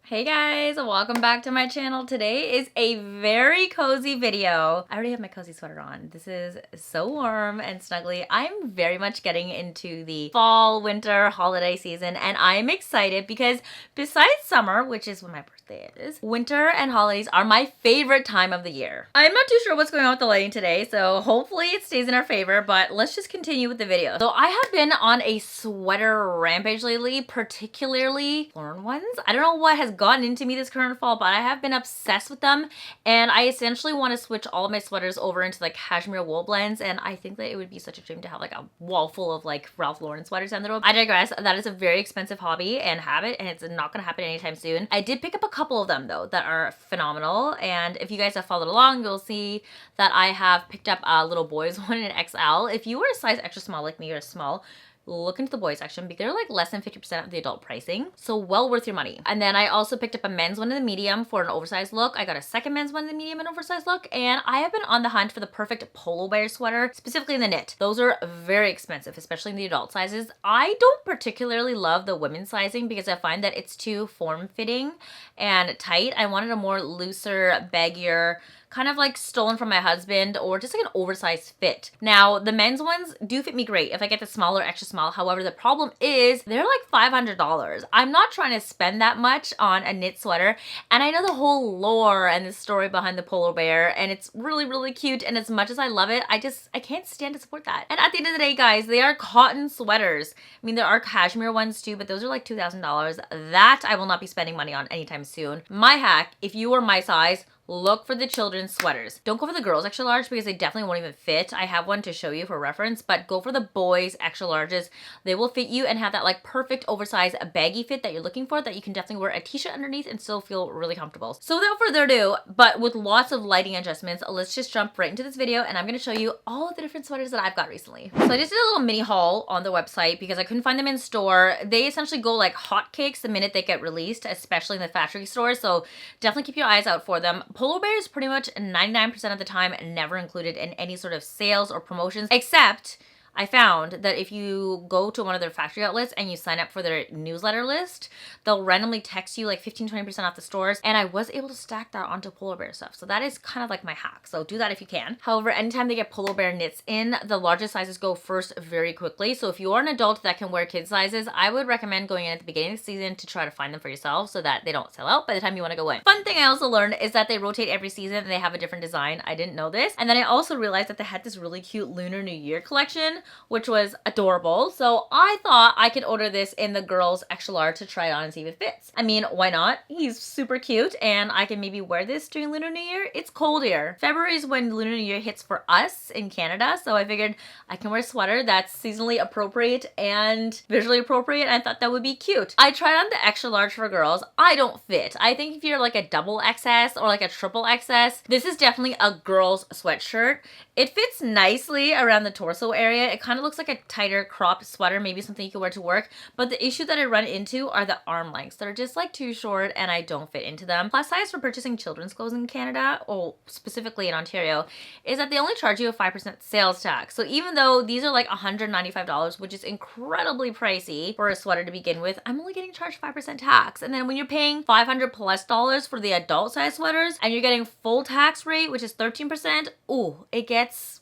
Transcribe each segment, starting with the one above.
Hey guys, welcome back to my channel. Today is a very cozy video. I already have my cozy sweater on. This is so warm and snuggly. I'm very much getting into the fall, winter, holiday season, and I'm excited because besides summer, which is when my birthday is, winter and holidays are my favorite time of the year. I'm not too sure what's going on with the lighting today, so hopefully it stays in our favor, but let's just continue with the video. So I have been on a sweater rampage lately, particularly foreign ones. I don't know what has gotten into me this current fall, but I have been obsessed with them, and I essentially want to switch all of my sweaters over into like cashmere wool blends, and I think that it would be such a dream to have like a wall full of like Ralph Lauren sweaters down the road. I digress. That is a very expensive hobby and habit, and it's not going to happen anytime soon. I did pick up a couple of them though that are phenomenal, and if you guys have followed along, you'll see that I have picked up a little boys one in XL. If you were a size extra small like me or small, look into the boys section because they're like less than 50% of the adult pricing, so well worth your money. And then I also picked up a men's one in the medium for an oversized look. I got a second men's one in the medium and oversized look, and I have been on the hunt for the perfect Polo Bear sweater, specifically in the knit. Those are very expensive, especially in the adult sizes. I don't particularly love the women's sizing because I find that it's too form-fitting and tight. I wanted a more looser, baggier, kind of like stolen from my husband, or just like an oversized fit. Now, the men's ones do fit me great if I get the smaller, extra small. However, the problem is they're like $500. I'm not trying to spend that much on a knit sweater, and I know the whole lore and the story behind the Polo Bear, and it's really, really cute, and as much as I love it, I can't stand to support that. And at the end of the day, guys, they are cotton sweaters. I mean, there are cashmere ones too, but those are like $2,000. That I will not be spending money on anytime soon. My hack, if you are my size, look for the children's sweaters. Don't go for the girls extra large because they definitely won't even fit. I have one to show you for reference, but go for the boys extra larges. They will fit you and have that like perfect oversized baggy fit that you're looking for, that you can definitely wear a t-shirt underneath and still feel really comfortable. So without further ado, but with lots of lighting adjustments, let's just jump right into this video, and I'm going to show you all of the different sweaters that I've got recently. So I just did a little mini haul on the website because I couldn't find them in store. They essentially go like hotcakes the minute they get released, especially in the factory stores, so definitely keep your eyes out for them. Polo Bear is pretty much 99% of the time never included in any sort of sales or promotions, except I found that if you go to one of their factory outlets and you sign up for their newsletter list, they'll randomly text you like 15-20% off the stores, and I was able to stack that onto Polo Bear stuff. So that is kind of like my hack. So do that if you can. However, anytime they get Polo Bear knits in, the largest sizes go first very quickly. So if you are an adult that can wear kid sizes, I would recommend going in at the beginning of the season to try to find them for yourself so that they don't sell out by the time you want to go in. Fun thing I also learned is that they rotate every season and they have a different design. I didn't know this. And then I also realized that they had this really cute Lunar New Year collection, which was adorable. So I thought I could order this in the girls extra large to try it on and see if it fits. I mean, why not? He's super cute, and I can maybe wear this during Lunar New Year. It's cold here. February is when Lunar New Year hits for us in Canada, so I figured I can wear a sweater that's seasonally appropriate and visually appropriate, and I thought that would be cute. I tried on the extra large for girls. I don't fit. I think if you're like a double XS or like a triple XS, this is definitely a girl's sweatshirt. It fits nicely around the torso area. It kind of looks like a tighter cropped sweater, maybe something you could wear to work, but the issue that I run into are the arm lengths. They're just like too short and I don't fit into them. Plus size for purchasing children's clothes in Canada, or specifically in Ontario, is that they only charge you a 5% sales tax. So even though these are like $195, which is incredibly pricey for a sweater to begin with, I'm only getting charged 5% tax. And then when you're paying $500+ for the adult size sweaters and you're getting full tax rate, which is 13%, ooh, it gets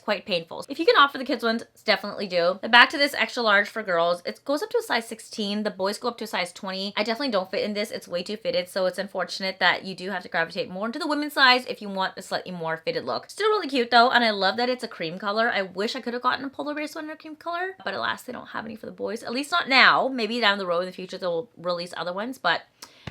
quite painful. If you can opt for the kids ones, definitely do. But back to this extra large for girls, it goes up to a size 16. The boys go up to a size 20. I definitely don't fit in this. It's way too fitted, so it's unfortunate that you do have to gravitate more into the women's size if you want a slightly more fitted look. Still really cute though, and I love that it's a cream color. I wish I could have gotten a Polar Bear sweater in a cream color, but alas, they don't have any for the boys. At least not now. Maybe down the road in the future they'll release other ones, but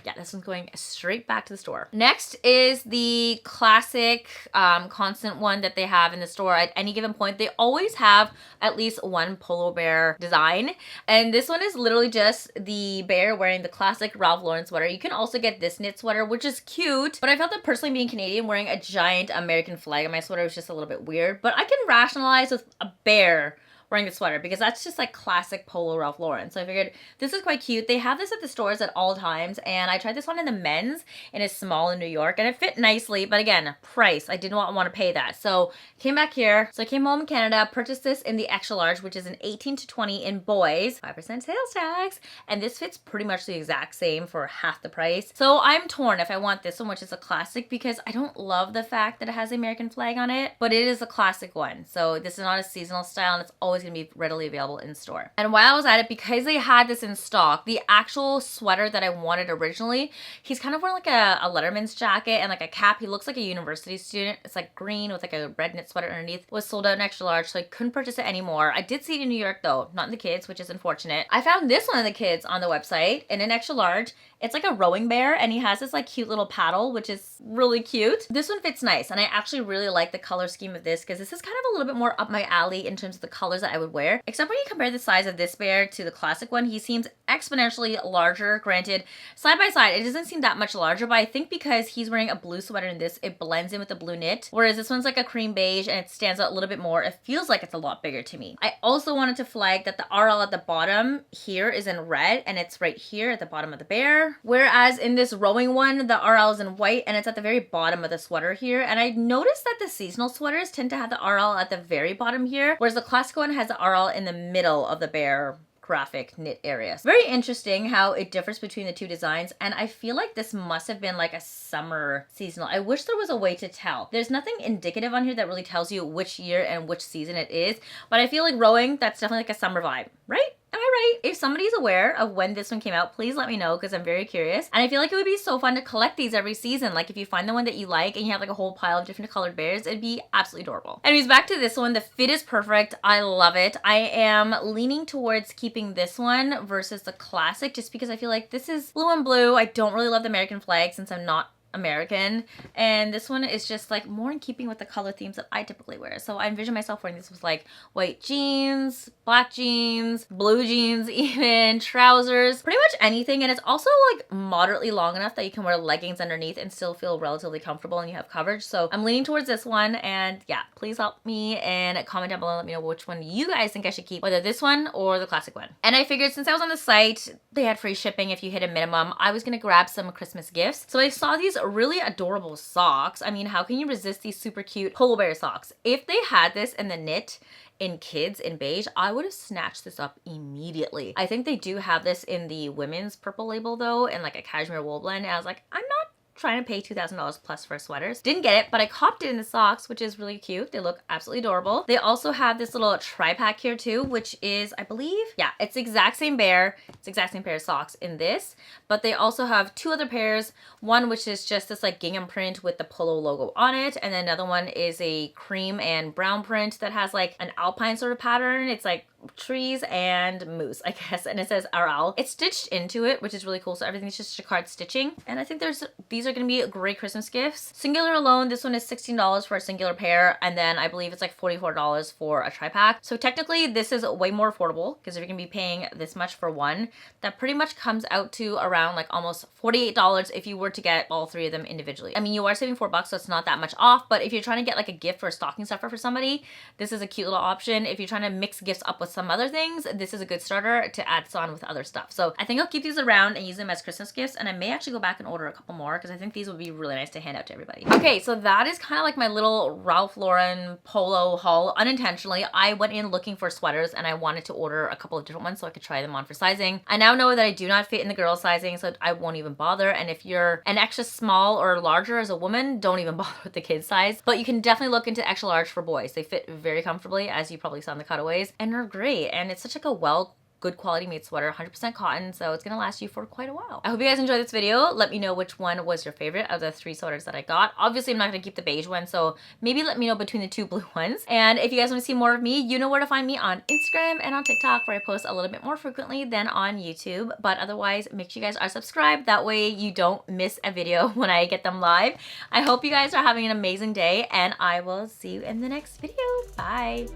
yeah, this one's going straight back to the store. Next is the classic constant one that they have in the store at any given point. They always have at least one Polo Bear design, and this one is literally just the bear wearing the classic Ralph Lauren sweater. You can also get this knit sweater, which is cute, but I felt that personally, being Canadian, wearing a giant American flag on my sweater was just a little bit weird, but I can rationalize with a bear wearing the sweater because that's just like classic Polo Ralph Lauren. So I figured this is quite cute. They have this at the stores at all times, and I tried this one in the men's in a small in New York, and it fit nicely, but again, price. I didn't want to pay that. So came back here. So I came home in Canada, purchased this in the extra large, which is an 18 to 20 in boys, 5% sales tax, and this fits pretty much the exact same for half the price. So I'm torn if I want this one, which is a classic, because I don't love the fact that it has the American flag on it, but it is a classic one. So this is not a seasonal style, and it's always going to be readily available in store. And while I was at it, because they had this in stock, the actual sweater that I wanted originally, he's kind of wearing like a Letterman's jacket and like a cap. He looks like a university student. It's like green with like a red knit sweater underneath. Was sold out in extra large, so I couldn't purchase it anymore. I did see it in New York though, not in the kids, which is unfortunate. I found this one in the kids on the website in an extra large. It's like a rowing bear, and he has this like cute little paddle, which is really cute. This one fits nice, and I actually really like the color scheme of this because this is kind of a little bit more up my alley in terms of the colors that I would wear. Except when you compare the size of this bear to the classic one, he seems exponentially larger. Granted, side by side, it doesn't seem that much larger, but I think because he's wearing a blue sweater in this, it blends in with the blue knit, whereas this one's like a cream beige and it stands out a little bit more. It feels like it's a lot bigger to me. I also wanted to flag that the RL at the bottom here is in red, and it's right here at the bottom of the bear, whereas in this rowing one, the RL is in white, and it's at the very bottom of the sweater here. And I noticed that the seasonal sweaters tend to have the RL at the very bottom here, whereas the classic one has the RL in the middle of the bear graphic knit area. It's very interesting how it differs between the two designs, and I feel like this must have been like a summer seasonal. I wish there was a way to tell. There's nothing indicative on here that really tells you which year and which season it is, but I feel like rowing, that's definitely like a summer vibe, right? Am I right? If somebody's aware of when this one came out, please let me know because I'm very curious. And I feel like it would be so fun to collect these every season. Like if you find the one that you like and you have like a whole pile of different colored bears, it'd be absolutely adorable. Anyways, back to this one. The fit is perfect. I love it. I am leaning towards keeping this one versus the classic just because I feel like this is blue and blue. I don't really love the American flag since I'm not American, and this one is just like more in keeping with the color themes that I typically wear. So I envision myself wearing this with like white jeans, black jeans, blue jeans, even trousers, pretty much anything. And it's also like moderately long enough that you can wear leggings underneath and still feel relatively comfortable and you have coverage. So I'm leaning towards this one, and yeah, please help me and comment down below and let me know which one you guys think I should keep, whether this one or the classic one. And I figured since I was on the site, they had free shipping if you hit a minimum, I was gonna grab some Christmas gifts. So I saw these really adorable socks. I mean, how can you resist these super cute Polo Bear socks? If they had this in the knit in kids in beige, I would have snatched this up immediately. I think they do have this in the women's purple label though, and like a cashmere wool blend. And I was like, I'm not trying to pay $2,000 plus for sweaters. Didn't get it, but I copped it in the socks, which is really cute. They look absolutely adorable. They also have this little tri-pack here too, which is, I believe, yeah, it's the exact same bear. It's the exact same pair of socks in this, but they also have two other pairs. One, which is just this like gingham print with the Polo logo on it. And then another one is a cream and brown print that has like an alpine sort of pattern. It's like trees and moose, I guess, and it says RL. It's stitched into it, which is really cool. So everything's just jacquard stitching, and I think these are going to be great Christmas gifts. Singular alone, this one is $16 for a singular pair, and then I believe it's like $44 for a tri-pack. So technically this is way more affordable because if you're going to be paying this much for one, that pretty much comes out to around like almost $48 if you were to get all three of them individually. I mean, you are saving $4, so it's not that much off, but if you're trying to get like a gift or a stocking stuffer for somebody, this is a cute little option. If you're trying to mix gifts up with some other things, this is a good starter to add on with other stuff. So I think I'll keep these around and use them as Christmas gifts, and I may actually go back and order a couple more because I think these would be really nice to hand out to everybody. Okay, so that is kind of like my little Ralph Lauren polo haul. Unintentionally, I went in looking for sweaters and I wanted to order a couple of different ones so I could try them on for sizing. I now know that I do not fit in the girl sizing, so I won't even bother. And if you're an extra small or larger as a woman, don't even bother with the kid size. But you can definitely look into extra large for boys. They fit very comfortably, as you probably saw in the cutaways, and they're great. And it's such like a good quality made sweater, 100% cotton, so it's gonna last you for quite a while. I hope you guys enjoyed this video. Let me know which one was your favorite of the 3 sweaters that I got. Obviously, I'm not gonna keep the beige one, so maybe let me know between the 2 blue ones. And if you guys wanna see more of me, you know where to find me on Instagram and on TikTok, where I post a little bit more frequently than on YouTube. But otherwise, make sure you guys are subscribed. That way you don't miss a video when I get them live. I hope you guys are having an amazing day, and I will see you in the next video. Bye.